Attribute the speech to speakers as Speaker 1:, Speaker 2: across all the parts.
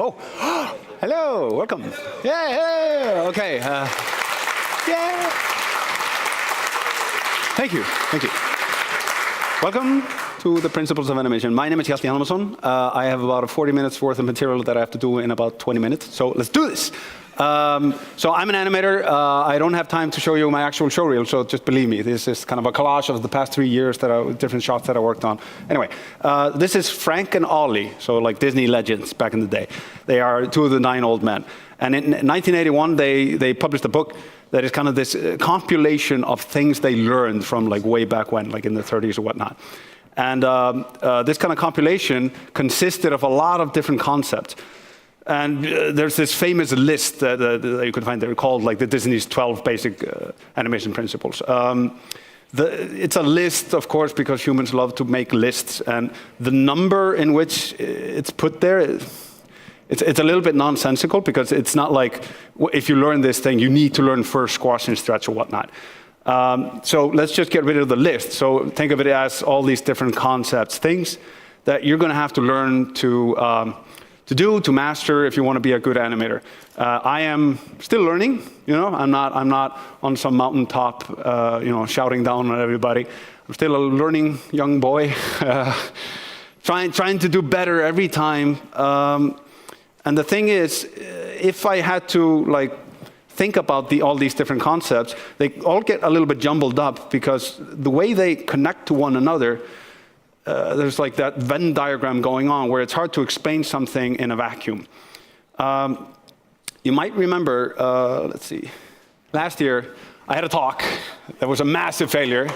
Speaker 1: Oh, hello, welcome. Yeah, okay. Yeah. Thank you. Welcome to the Principles of Animation. My name is Hjalti Helmason. I have about 40 minutes worth of material that I have to do in about 20 minutes, so let's do this. So I'm an animator. I don't have time to show you my actual showreel, so just believe me. This is kind of a collage of the past 3 years different shots that I worked on. Anyway, this is Frank and Ollie, so like Disney legends back in the day. They are two of the 9 old men. And in 1981, they published a book that is kind of this compilation of things they learned from like way back when, like in the 30s or whatnot. And this kind of compilation consisted of a lot of different concepts. And there's this famous list that you can find there called like the Disney's 12 basic animation principles. It's a list, of course, because humans love to make lists. And the number in which it's put there, it's a little bit nonsensical because it's not like if you learn this thing, you need to learn first squash and stretch or whatnot. So let's just get rid of the list. So think of it as all these different concepts, things that you're going to have to learn to master if you want to be a good animator. I am still learning, you know. I'm not on some mountaintop, shouting down on everybody. I'm still a learning young boy, trying to do better every time. And the thing is, if I had to like think about all these different concepts, they all get a little bit jumbled up because the way they connect to one another. There's like that Venn diagram going on where it's hard to explain something in a vacuum. You might remember, let's see, last year I had a talk that was a massive failure.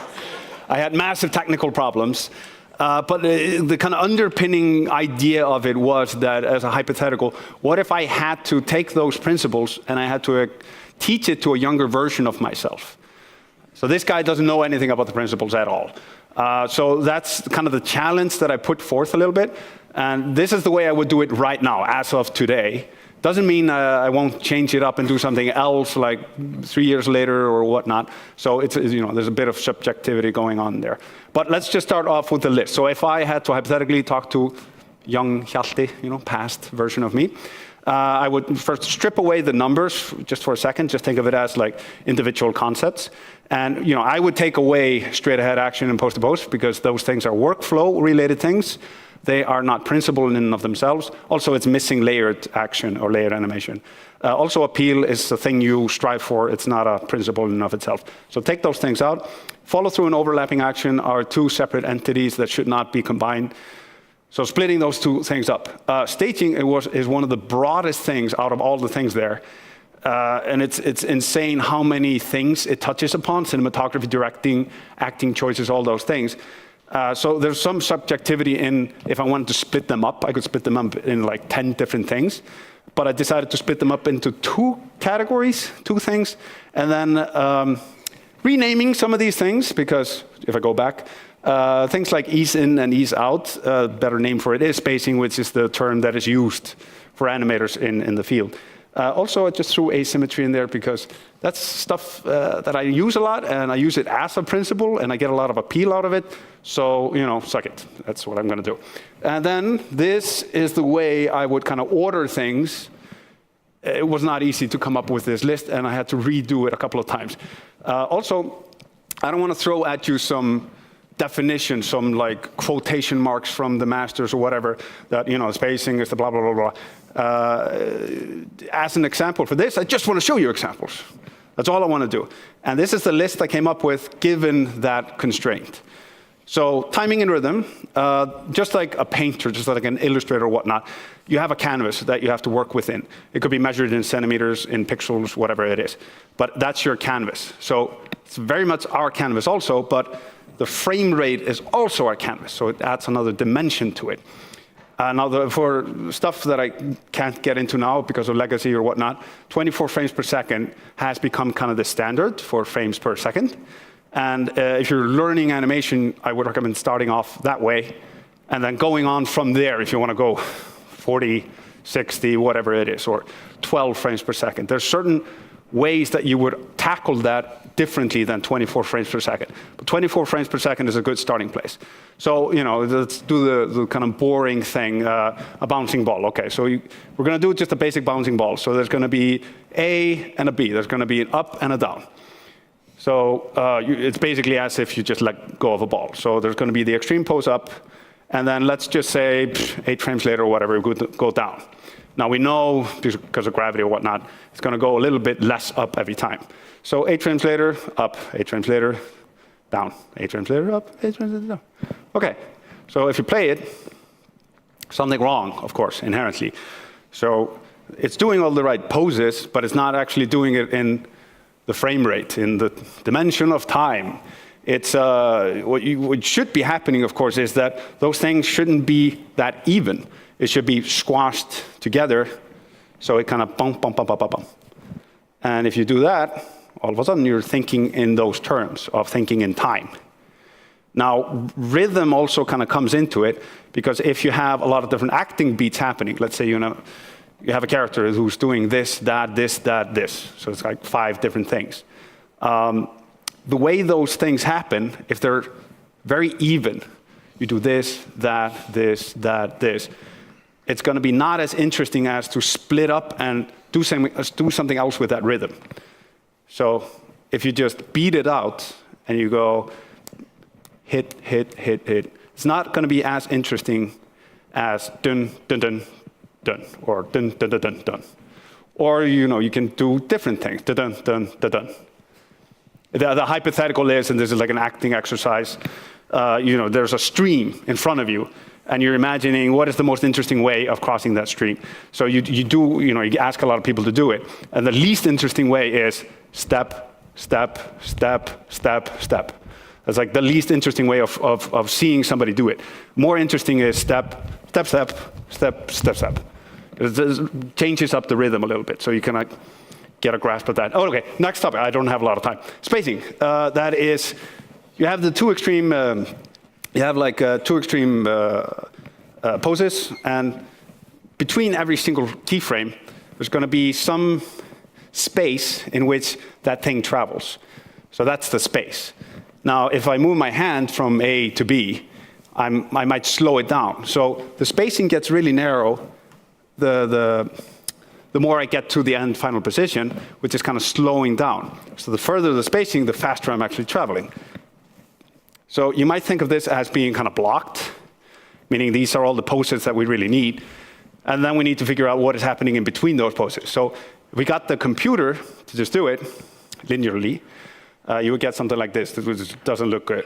Speaker 1: I had massive technical problems, but the kind of underpinning idea of it was that as a hypothetical, what if I had to take those principles and I had to teach it to a younger version of myself? So this guy doesn't know anything about the principles at all. So that's kind of the challenge that I put forth a little bit. And this is the way I would do it right now, as of today. Doesn't mean I won't change it up and do something else like 3 years later or whatnot. So it's there's a bit of subjectivity going on there. But let's just start off with the list. So if I had to hypothetically talk to young Hjalti, past version of me, I would first strip away the numbers just for a second. Just think of it as like individual concepts. And I would take away straight ahead action and post to post because those things are workflow related things. They are not principle in and of themselves. Also, it's missing layered action or layered animation. Also, appeal is the thing you strive for. It's not a principle in and of itself. So take those things out. Follow through and overlapping action are 2 separate entities that should not be combined. So splitting those 2 things up. Staging is one of the broadest things out of all the things there. And it's insane how many things it touches upon, cinematography, directing, acting choices, all those things. So there's some subjectivity in, if I wanted to split them up, I could split them up in like 10 different things. But I decided to split them up into 2 categories, 2 things, and then renaming some of these things, because if I go back, things like ease in and ease out, better name for it is spacing, which is the term that is used for animators in the field. Also, I just threw asymmetry in there because that's stuff that I use a lot, and I use it as a principle, and I get a lot of appeal out of it. So, suck it. That's what I'm going to do. And then this is the way I would kind of order things. It was not easy to come up with this list, and I had to redo it a couple of times. Also, I don't want to throw at you some definition, some like quotation marks from the masters or whatever, that, spacing is the blah, blah, blah, blah. As an example for this, I just want to show you examples. That's all I want to do. And this is the list I came up with given that constraint. So timing and rhythm, just like a painter, just like an illustrator or whatnot, you have a canvas that you have to work within. It could be measured in centimeters, in pixels, whatever it is. But that's your canvas. So it's very much our canvas also, but the frame rate is also our canvas. So it adds another dimension to it. Now, for stuff that I can't get into now because of legacy or whatnot, 24 frames per second has become kind of the standard for frames per second. And if you're learning animation, I would recommend starting off that way and then going on from there if you want to go 40, 60, whatever it is, or 12 frames per second. There's certain ways that you would tackle that differently than 24 frames per second. But 24 frames per second is a good starting place. So, let's do the kind of boring thing, a bouncing ball. Okay, so we're going to do just a basic bouncing ball. So there's going to be A and a B. There's going to be an up and a down. So it's basically as if you just let go of a ball. So there's going to be the extreme pose up, and then let's just say 8 frames later or whatever, go down. Now we know, because of gravity or whatnot, it's going to go a little bit less up every time. So 8 frames later, up, 8 frames later, down, 8 frames later, up, 8 frames later, down. Okay, so if you play it, something wrong, of course, inherently. So it's doing all the right poses, but it's not actually doing it in the frame rate, in the dimension of time. It's what should be happening, of course, is that those things shouldn't be that even. It should be squashed together, so it kind of bump, bump, bump, bump, bump, bump. And if you do that, all of a sudden you're thinking in those terms of thinking in time. Now, rhythm also kind of comes into it, because if you have a lot of different acting beats happening, let's say you have a character who's doing this, that, this, that, this. So it's like 5 different things. The way those things happen, if they're very even, you do this, that, this, it's going to be not as interesting as to split up and do something else with that rhythm. So if you just beat it out and you go hit, hit, hit, hit, it's not going to be as interesting as dun, dun, dun, dun, or dun, dun, dun, dun, dun. Or, you can do different things, dun, dun, dun, dun, dun. The hypothetical is, and this is like an acting exercise, there's a stream in front of you, and you're imagining what is the most interesting way of crossing that stream. So you ask a lot of people to do it, and the least interesting way is step, step, step, step, step. That's like the least interesting way of seeing somebody do it. More interesting is step, step, step, step, step, step. It changes up the rhythm a little bit, so you can get a grasp of that. Oh, okay, next topic. I don't have a lot of time. Spacing. That is, you have the two extreme, poses, and between every single keyframe, there's going to be some space in which that thing travels. So that's the space. Now, if I move my hand from A to B, I might slow it down. So the spacing gets really narrow the more I get to the end final position, which is kind of slowing down. So the further the spacing, the faster I'm actually traveling. So you might think of this as being kind of blocked, meaning these are all the poses that we really need. And then we need to figure out what is happening in between those poses. So if we got the computer to just do it linearly, you would get something like this, which doesn't look good.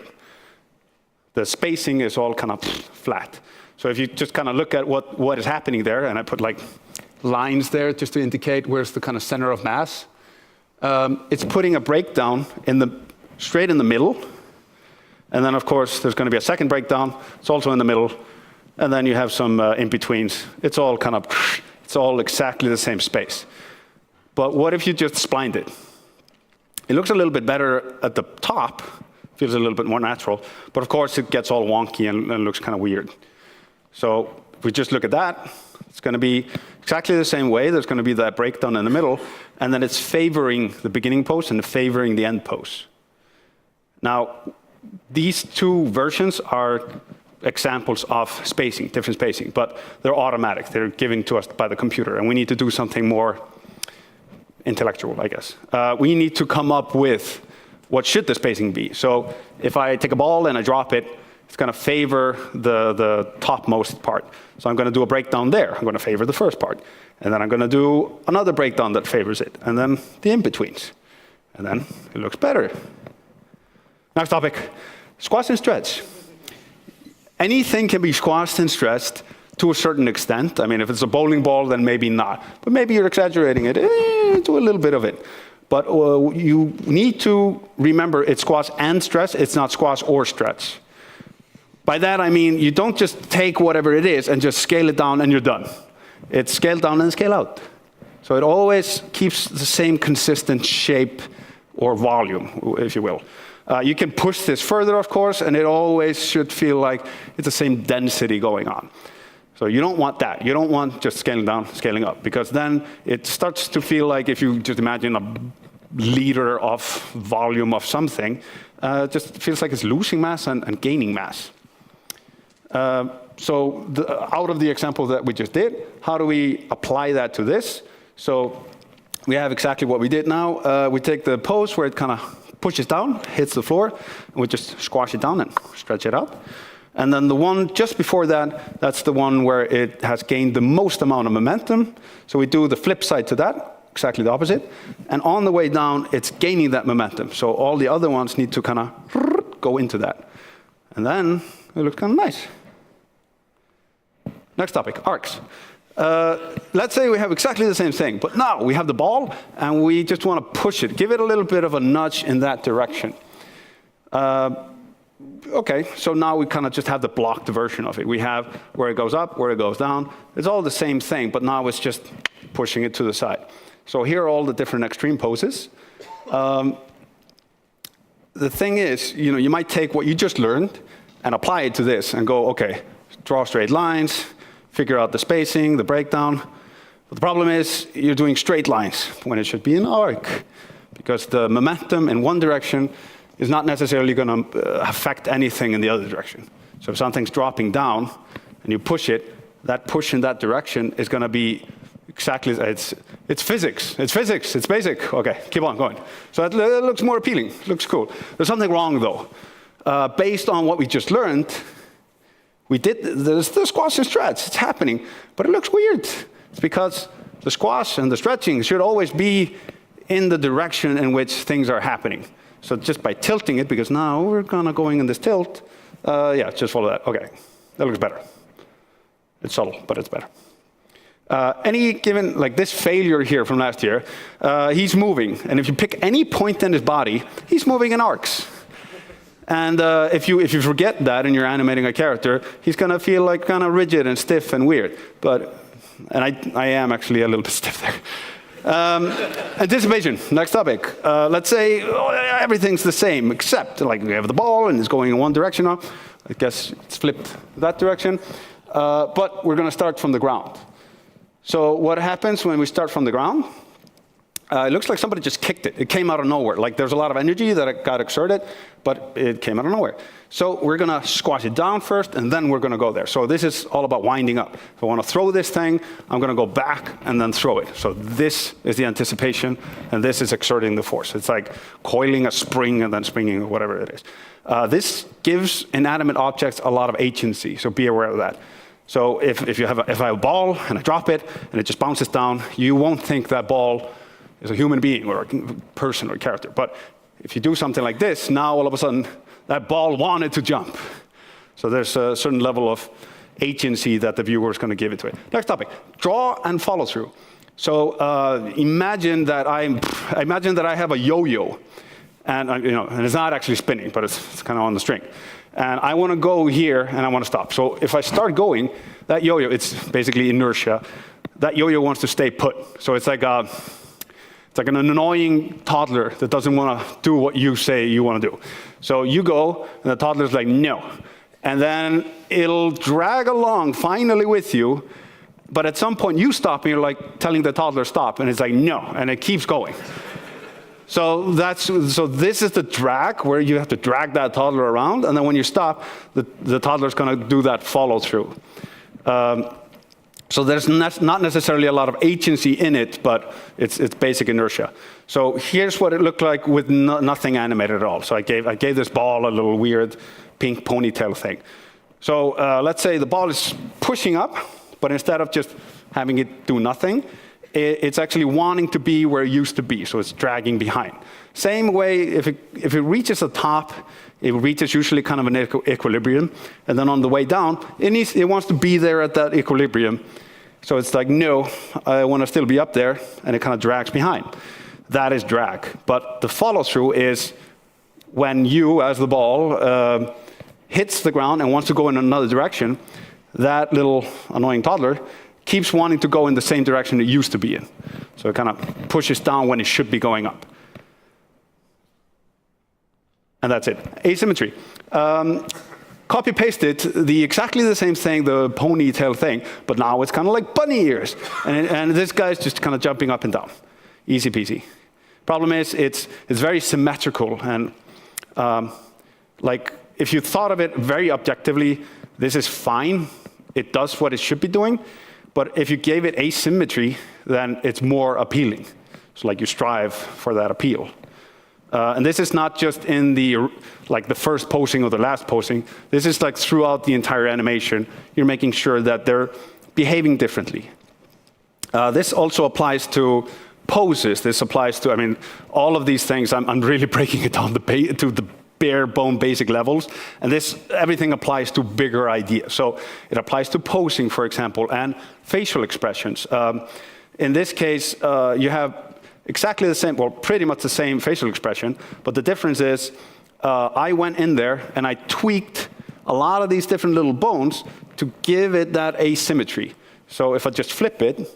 Speaker 1: The spacing is all kind of flat. So if you just kind of look at what is happening there, and I put like lines there just to indicate where's the kind of center of mass, it's putting a breakdown straight in the middle. And then, of course, there's going to be a second breakdown. It's also in the middle. And then you have some in-betweens. It's all exactly the same space. But what if you just splined it? It looks a little bit better at the top, feels a little bit more natural. But of course, it gets all wonky and looks kind of weird. So if we just look at that, it's going to be exactly the same way. There's going to be that breakdown in the middle. And then it's favoring the beginning pose and favoring the end pose. Now, these two versions are examples of spacing, different spacing. But they're automatic. They're given to us by the computer. And we need to do something more intellectual, I guess. We need to come up with what should the spacing be. So if I take a ball and I drop it, it's going to favor the topmost part. So I'm going to do a breakdown there. I'm going to favor the first part. And then I'm going to do another breakdown that favors it. And then the in-betweens. And then it looks better. Next topic, squash and stretch. Anything can be squashed and stretched to a certain extent. I mean, if it's a bowling ball, then maybe not. But maybe you're exaggerating it. Do a little bit of it. But you need to remember it's squash and stretch. It's not squash or stretch. By that, I mean, you don't just take whatever it is and just scale it down and you're done. It's scale down and scale out. So it always keeps the same consistent shape or volume, if you will. You can push this further, of course, and it always should feel like it's the same density going on. So you don't want that. You don't want just scaling down, scaling up, because then it starts to feel like, if you just imagine a liter of volume of something, it just feels like it's losing mass and gaining mass. So out of the example that we just did, how do we apply that to this? So we have exactly what we did now. We take the pose where it kind of pushes down, hits the floor, and we just squash it down and stretch it out. And then the one just before that, that's the one where it has gained the most amount of momentum. So we do the flip side to that, exactly the opposite. And on the way down, it's gaining that momentum. So all the other ones need to kind of go into that. And then it looks kind of nice. Next topic, arcs. Let's say we have exactly the same thing, but now we have the ball and we just want to push it, give it a little bit of a nudge in that direction. Okay, so now we kind of just have the blocked version of it. We have where it goes up, where it goes down. It's all the same thing, but now it's just pushing it to the side. So here are all the different extreme poses. The thing is, you might take what you just learned and apply it to this and go, okay, draw straight lines, figure out the spacing, the breakdown. But the problem is you're doing straight lines when it should be an arc, because the momentum in one direction is not necessarily going to affect anything in the other direction. So if something's dropping down and you push it, that push in that direction is going to be exactly, it's physics, it's basic. Okay, keep on going. So it looks more appealing, looks cool. There's something wrong though. Based on what we just learned, we did the squash and stretch, it's happening, but it looks weird. It's because the squash and the stretching should always be in the direction in which things are happening. So just by tilting it, because now we're kind of going in this tilt, yeah, just follow that. Okay, that looks better. It's subtle, but it's better. Any given, like this failure here from last year, he's moving. And if you pick any point in his body, he's moving in arcs. And if you forget that and you're animating a character, he's going to feel like kind of rigid and stiff and weird. And I am actually a little bit stiff there. Anticipation, next topic. Let's say everything's the same, except like we have the ball and it's going in one direction now. I guess it's flipped that direction. But we're going to start from the ground. So what happens when we start from the ground? It looks like somebody just kicked it. It came out of nowhere. Like there's a lot of energy that got exerted, but it came out of nowhere. So we're going to squash it down first, and then we're going to go there. So this is all about winding up. If I want to throw this thing, I'm going to go back and then throw it. So this is the anticipation, and this is exerting the force. It's like coiling a spring and then springing or whatever it is. This gives inanimate objects a lot of agency, so be aware of that. So if I have a ball and I drop it and it just bounces down, you won't think that ball is a human being or a person or a character. But if you do something like this, now all of a sudden that ball wanted to jump. So there's a certain level of agency that the viewer is going to give it to it. Next topic, draw and follow through. So imagine that I have a yo-yo, and and it's not actually spinning, but it's kind of on the string. And I want to go here, and I want to stop. So if I start going, that yo-yo, it's basically inertia. That yo-yo wants to stay put. So it's like an annoying toddler that doesn't want to do what you say you want to do. So you go, and the toddler's like, no. And then it'll drag along finally with you, but at some point you stop, and you're like telling the toddler stop, and it's like, no, and it keeps going. So this is the drag, where you have to drag that toddler around, and then when you stop, the toddler's going to do that follow through. So there's not necessarily a lot of agency in it, but it's basic inertia. So here's what it looked like with nothing animated at all. So I gave this ball a little weird pink ponytail thing. So let's say the ball is pushing up, but instead of just having it do nothing, it's actually wanting to be where it used to be, so it's dragging behind. Same way, if it reaches the top, it reaches usually kind of an equilibrium, and then on the way down, it wants to be there at that equilibrium. So it's like, no, I want to still be up there, and it kind of drags behind. That is drag. But the follow-through is when you, as the ball, hits the ground and wants to go in another direction, that little annoying toddler keeps wanting to go in the same direction it used to be in. So it kind of pushes down when it should be going up. And that's it. Asymmetry. copy-pasted exactly the same thing, the ponytail thing, but now it's kind of like bunny ears. And this guy's just kind of jumping up and down. Easy peasy. Problem is, it's very symmetrical. And like, if you thought of it very objectively, this is fine. It does what it should be doing. But if you gave it asymmetry, then it's more appealing. So like you strive for that appeal. And this is not just in the first posing or the last posing. This is like throughout the entire animation. You're making sure that they're behaving differently. This also applies to poses. This applies to, I mean, all of these things. I'm really breaking it down to the bare bone basic levels. And everything applies to bigger ideas. So it applies to posing, for example, and facial expressions. In this case, you have exactly the same, well, pretty much the same facial expression, but the difference is I went in there and I tweaked a lot of these different little bones to give it that asymmetry. So if I just flip it,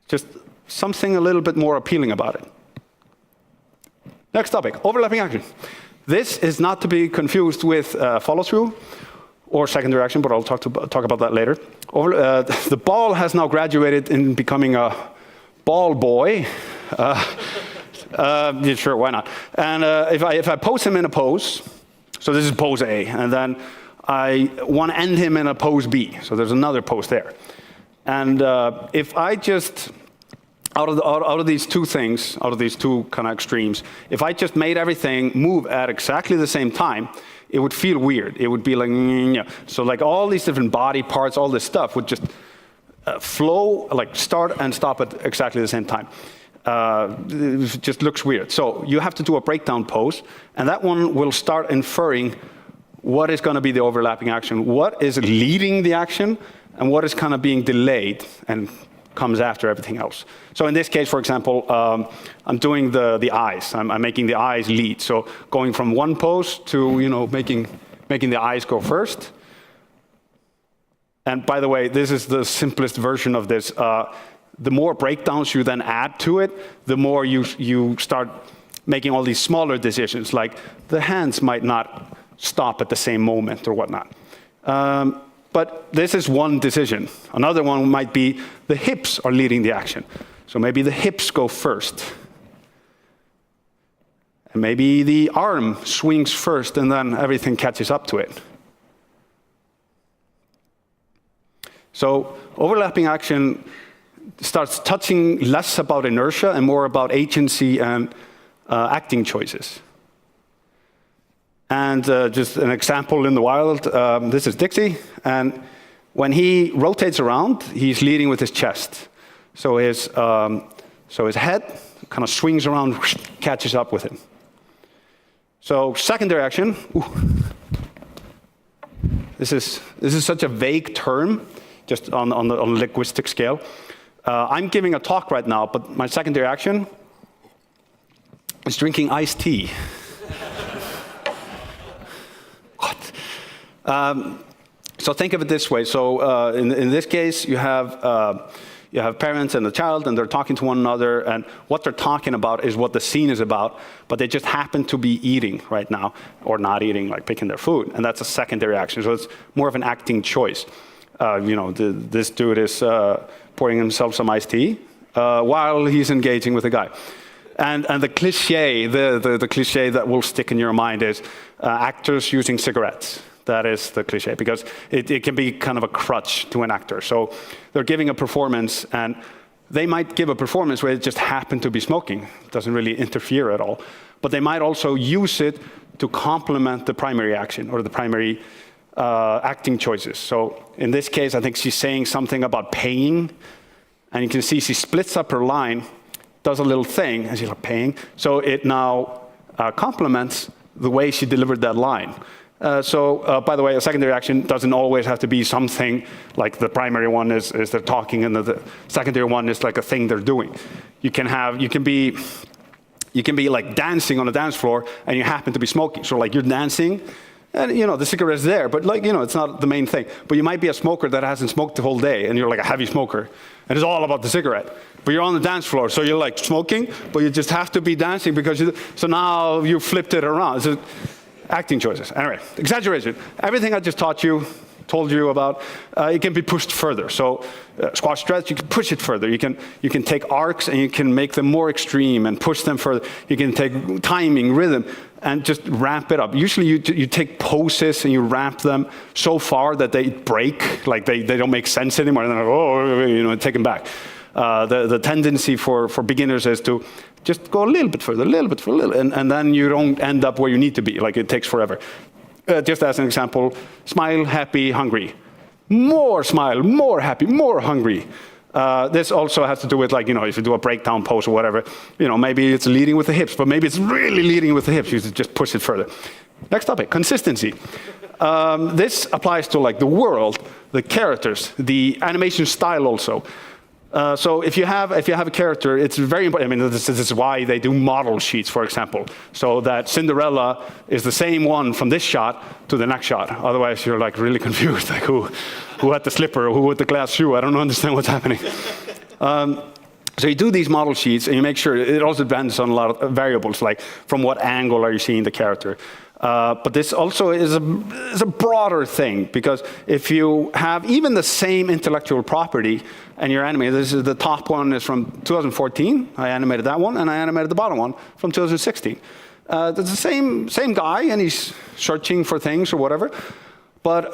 Speaker 1: just something a little bit more appealing about it. Next topic, overlapping action. This is not to be confused with follow-through or secondary action, but I'll talk about that later. The ball has now graduated in becoming a ball boy. Yeah, sure, why not? And if I pose him in a pose, so this is pose A, and then I want to end him in a pose B, so there's another pose there. And if I just, out of these two things, out of these two kind of extremes, if I just made everything move at exactly the same time, it would feel weird. It would be like, so like all these different body parts, all this stuff would just flow, like start and stop at exactly the same time. It just looks weird. So you have to do a breakdown pose, and that one will start inferring what is going to be the overlapping action, what is leading the action, and what is kind of being delayed and comes after everything else. So in this case, for example, I'm doing the eyes. I'm making the eyes lead. So going from one pose to making the eyes go first. And by the way, this is the simplest version of this. The more breakdowns you then add to it, the more you start making all these smaller decisions, like the hands might not stop at the same moment or whatnot. But this is one decision. Another one might be the hips are leading the action. So maybe the hips go first. And maybe the arm swings first and then everything catches up to it. So overlapping action starts touching less about inertia and more about agency and acting choices. And just an example in the wild, this is Dixie. And when he rotates around, he's leading with his chest. So his head kind of swings around, catches up with him. So secondary action, this is such a vague term, just on the linguistic scale. I'm giving a talk right now, but my secondary action is drinking iced tea. What? So think of it this way. So in this case, you have parents and a child, and they're talking to one another, and what they're talking about is what the scene is about, but they just happen to be eating right now, or not eating, like picking their food, and that's a secondary action. So it's more of an acting choice. This dude is pouring himself some iced tea while he's engaging with a guy. And the cliche, the cliche that will stick in your mind is actors using cigarettes. That is the cliche, because it can be kind of a crutch to an actor. So they're giving a performance, and they might give a performance where it just happened to be smoking. It doesn't really interfere at all. But they might also use it to complement the primary action or the primary acting choices. So in this case, I think she's saying something about paying, and you can see she splits up her line, does a little thing, and she's like, paying. So it now complements the way she delivered that line. By the way, a secondary action doesn't always have to be something like the primary one is they're talking, and the secondary one is like a thing they're doing. You can be like dancing on a dance floor, and you happen to be smoking. So like you're dancing, and the cigarette is there, but it's not the main thing. But you might be a smoker that hasn't smoked the whole day, and you're like a heavy smoker, and it's all about the cigarette. But you're on the dance floor, so you're like smoking, but you just have to be dancing because so now you flipped it around. So acting choices. Anyway, exaggeration. Everything I just told you about, it can be pushed further. So squash stretch, you can push it further. You can take arcs and you can make them more extreme and push them further. You can take timing, rhythm, and just ramp it up. Usually you take poses and you ramp them so far that they break, like they don't make sense anymore, and then take them back. The tendency for beginners is to just go a little bit further, and then you don't end up where you need to be, like it takes forever. Just as an example, smile, happy, hungry. More smile, more happy, more hungry. This also has to do with, like, if you do a breakdown pose or whatever, maybe it's leading with the hips, but maybe it's really leading with the hips. You just push it further. Next topic, consistency. This applies to, like, the world, the characters, the animation style also. So if you have a character, it's very important. I mean, this is why they do model sheets, for example, so that Cinderella is the same one from this shot to the next shot. Otherwise, you're like really confused, like who had the slipper, who had the glass shoe. I don't understand what's happening. So you do these model sheets, and you make sure. It also depends on a lot of variables, like from what angle are you seeing the character. But this also is a broader thing, because if you have even the same intellectual property and you're animating, the top one is from 2014. I animated that one, and I animated the bottom one from 2016. It's the same guy, and he's searching for things or whatever, but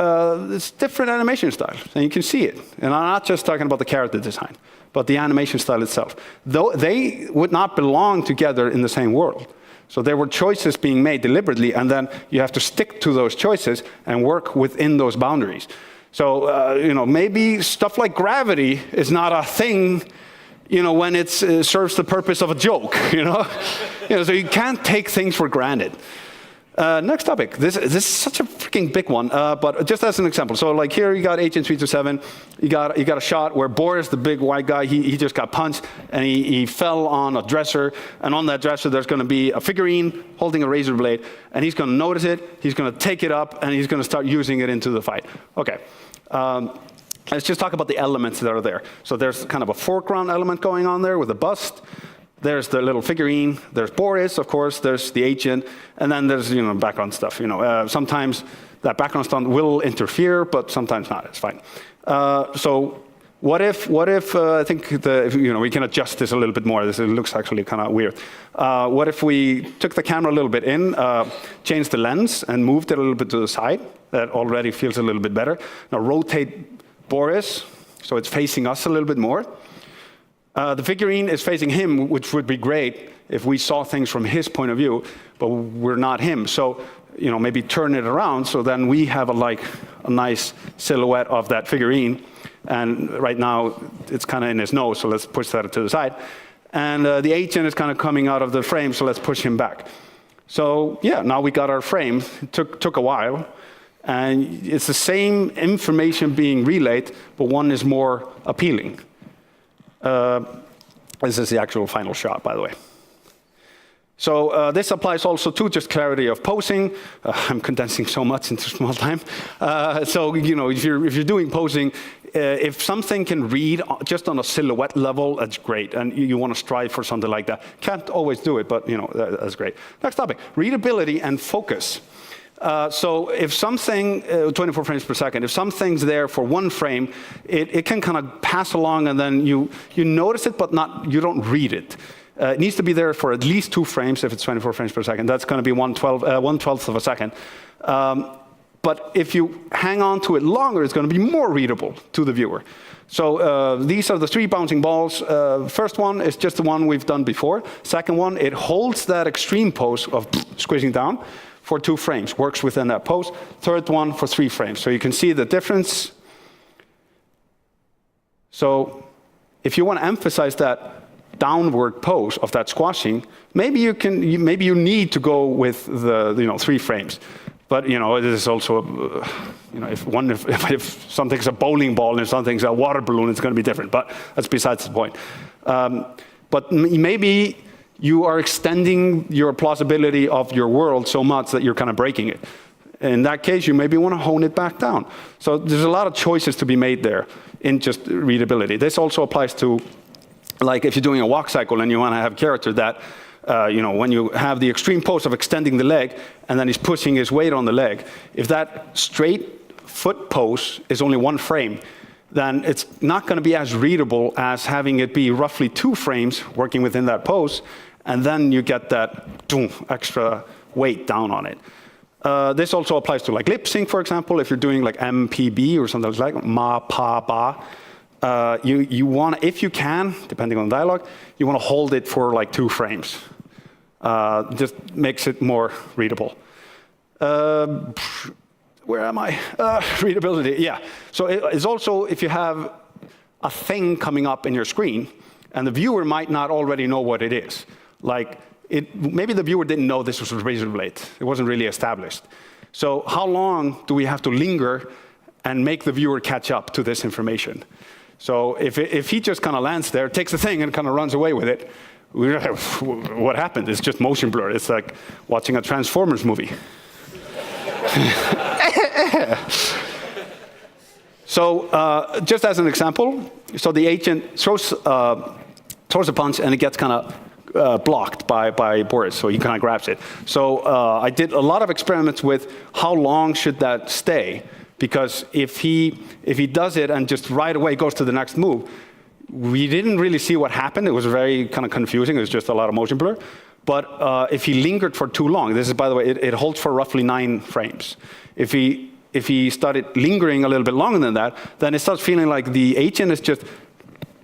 Speaker 1: it's different animation style, and you can see it. And I'm not just talking about the character design, but the animation style itself. Though they would not belong together in the same world. So there were choices being made deliberately, and then you have to stick to those choices and work within those boundaries. So, maybe stuff like gravity is not a thing, when it serves the purpose of a joke, So you can't take things for granted. Next topic. This is such a freaking big one, but just as an example. So, like, here you got Agent 327. You got a shot where Boris, the big white guy, he just got punched, and he fell on a dresser. And on that dresser, there's going to be a figurine holding a razor blade, and he's going to notice it. He's going to take it up, and he's going to start using it into the fight. Okay. Let's just talk about the elements that are there. So there's kind of a foreground element going on there with a bust. There's the little figurine. There's Boris, of course. There's the agent, and then there's background stuff. Sometimes that background stuff will interfere, but sometimes not. It's fine. So what if I think we can adjust this a little bit more. It looks actually kind of weird. What if we took the camera a little bit in, changed the lens, and moved it a little bit to the side? That already feels a little bit better. Now rotate Boris so it's facing us a little bit more. The figurine is facing him, which would be great if we saw things from his point of view, but we're not him. So, maybe turn it around so then we have a nice silhouette of that figurine. And right now, it's kind of in his nose, so let's push that to the side. And the agent is kind of coming out of the frame, so let's push him back. So, yeah, now we got our frame. It took a while. And it's the same information being relayed, but one is more appealing. This is the actual final shot, by the way. So this applies also to just clarity of posing. I'm condensing so much into small time. So if you're doing posing, if something can read just on a silhouette level, that's great, and you want to strive for something like that. Can't always do it, but that's great. Next topic: readability and focus. So if something, 24 frames per second, if something's there for one frame, it can kind of pass along, and then you notice it, but you don't read it. It needs to be there for at least 2 frames if it's 24 frames per second. That's going to be 1/12th of a second. But if you hang on to it longer, it's going to be more readable to the viewer. So these are the 3 bouncing balls. First one is just the one we've done before. Second one, it holds that extreme pose of squeezing down for 2 frames, works within that pose. Third one for 3 frames. So you can see the difference. So if you want to emphasize that downward pose of that squashing, maybe you need to go with the 3 frames. But it is also if something's a bowling ball and something's a water balloon, it's going to be different. But that's besides the point. But maybe you are extending your plausibility of your world so much that you're kind of breaking it. In that case, you maybe want to hone it back down. So there's a lot of choices to be made there in just readability. This also applies to, like, if you're doing a walk cycle and you want to have a character that when you have the extreme pose of extending the leg, and then he's pushing his weight on the leg, if that straight foot pose is only 1 frame, then it's not going to be as readable as having it be roughly 2 frames working within that pose, and then you get that extra weight down on it. This also applies to like lip sync, for example. If you're doing like MPB or something like ma, pa, ba, you want, if you can, depending on the dialogue, you want to hold it for like 2 frames. Just makes it more readable. Where am I? Readability, yeah. So it's also, if you have a thing coming up in your screen, and the viewer might not already know what it is. Like, maybe the viewer didn't know this was a razor blade. It wasn't really established. So how long do we have to linger and make the viewer catch up to this information? So if he just kind of lands there, takes the thing and kind of runs away with it, what happened? It's just motion blur. It's like watching a Transformers movie. So just as an example, so the agent throws a punch and it gets kind of blocked by Boris, so he kind of grabs it. So I did a lot of experiments with how long should that stay, because if he does it and just right away goes to the next move, we didn't really see what happened. It was very kind of confusing. It was just a lot of motion blur. But if he lingered for too long, this is, by the way, it holds for roughly 9 frames. If he started lingering a little bit longer than that, then it starts feeling like the agent is just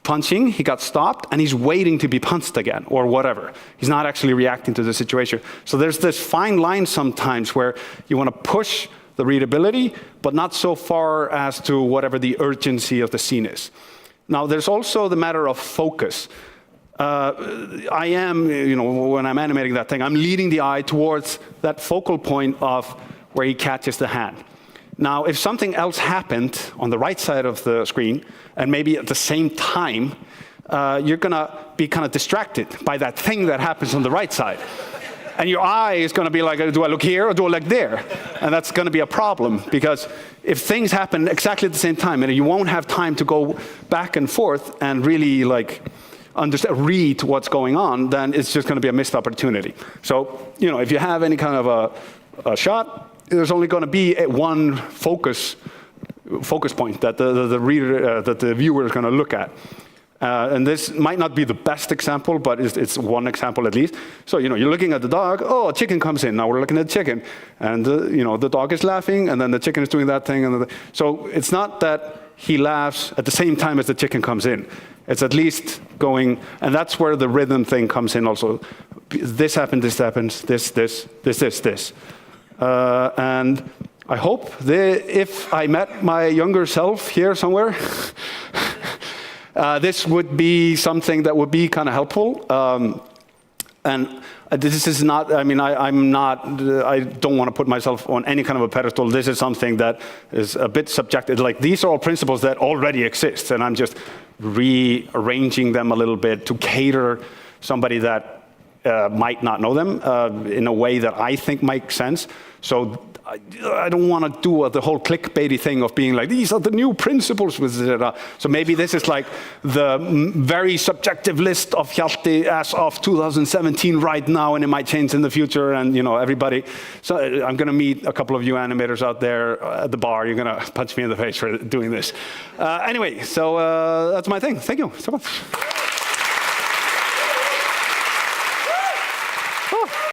Speaker 1: punching, he got stopped, and he's waiting to be punched again, or whatever. He's not actually reacting to the situation. So there's this fine line sometimes where you want to push the readability, but not so far as to whatever the urgency of the scene is. Now, there's also the matter of focus. I am, when I'm animating that thing, I'm leading the eye towards that focal point of where he catches the hand. Now, if something else happened on the right side of the screen, and maybe at the same time, you're going to be kind of distracted by that thing that happens on the right side. And your eye is going to be like, do I look here or do I look there? And that's going to be a problem, because if things happen exactly at the same time, and you won't have time to go back and forth and really read what's going on, then it's just going to be a missed opportunity. So, if you have any kind of a shot, there's only going to be one focus point that the reader, that the viewer is going to look at. And this might not be the best example, but it's one example at least. So, you're looking at the dog. Oh, a chicken comes in. Now we're looking at the chicken. And, the dog is laughing, and then the chicken is doing that thing. So it's not that he laughs at the same time as the chicken comes in. It's at least going, and that's where the rhythm thing comes in also. This happens, this. And I hope if I met my younger self here somewhere, this would be something that would be kind of helpful. And this is not, I don't want to put myself on any kind of a pedestal. This is something that is a bit subjective. Like, these are all principles that already exist, and I'm just rearranging them a little bit to cater somebody that might not know them in a way that I think makes sense. So I don't want to do the whole clickbaity thing of being like, these are the new principles. So maybe this is like the very subjective list of Hjalti as of 2017 right now, and it might change in the future, and everybody. So I'm going to meet a couple of you animators out there at the bar. You're going to punch me in the face for doing this. Anyway, so that's my thing. Thank you so much.